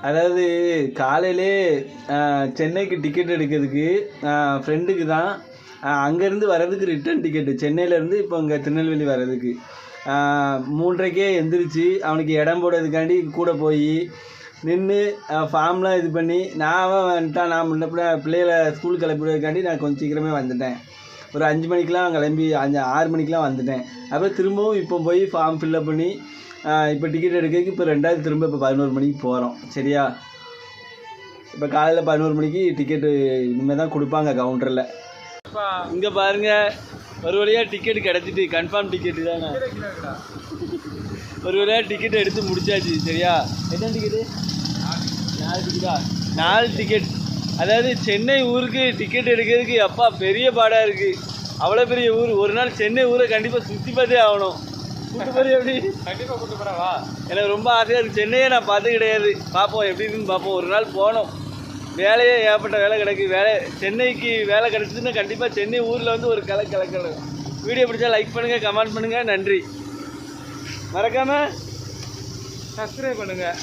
அதாவது காலையிலே சென்னைக்கு டிக்கெட் எடுக்கிறதுக்கு ஃப்ரெண்டுக்கு தான் அங்கேருந்து வர்றதுக்கு ரிட்டன் டிக்கெட்டு சென்னையிலேருந்து இப்போ இங்கே திருநெல்வேலி வர்றதுக்கு 3:30க்கே எந்திரிச்சு அவனுக்கு இடம் போடுறதுக்காண்டி கூட போய் நின்று ஃபார்ம்லாம் இது பண்ணி நான் வந்துட்டான். நான் முன்னப்பட பிள்ளைகளை ஸ்கூலுக்கு கிளப்பிடுறதுக்காண்டி நான் கொஞ்சம் சீக்கிரமே வந்துட்டேன். ஒரு 5 மணிக்கெலாம் கிளம்பி 6 மணிக்கெலாம் வந்துட்டேன். அப்புறம் திரும்பவும் இப்போ போய் ஃபார்ம் ஃபில்லப் பண்ணி இப்போ டிக்கெட் எடுக்கிறதுக்கு இப்போ 2வது திரும்ப இப்போ 11 மணிக்கு போகிறோம். சரியா? இப்போ காலையில் 11 மணிக்கு டிக்கெட்டு இனிமேல் தான் கொடுப்பாங்க கவுண்டரில். இங்கே பாருங்கள், ஒரு வழியாக டிக்கெட்டு கிடச்சிட்டு கன்ஃபார்ம் டிக்கெட்டு தானே. ஒரு வழியாக டிக்கெட் எடுத்து முடிச்சாச்சு. சரியா? எத்தனை டிக்கெட்டு? 4 டிக்கெட்டா? 4 டிக்கெட். அதாவது சென்னை ஊருக்கு டிக்கெட் எடுக்கிறதுக்கு அப்பா பெரிய பாடாக இருக்குது. அவ்வளோ பெரிய ஊர். ஒரு நாள் சென்னை ஊரை கண்டிப்பாக சுற்றி பார்த்தே ஆகணும். கூட்டு போய் எப்படி? கண்டிப்பாக கூட்டு போகிறவா? எனக்கு ரொம்ப ஆசையாக இருக்குது. சென்னையே நான் பார்த்து கிடையாது. பார்ப்போம் எப்படி இருக்குன்னு பார்ப்போம். ஒரு நாள் போனோம். வேலையே ஏகப்பட்ட வேலை கிடக்கு. சென்னைக்கு வேலை கிடச்சிதுன்னா கண்டிப்பாக சென்னை ஊரில் வந்து ஒரு கலக்கணும். வீடியோ பிடிச்சா லைக் பண்ணுங்கள், கமெண்ட் பண்ணுங்கள். நன்றி. மறக்காமல் சப்ஸ்கிரைப் பண்ணுங்கள்.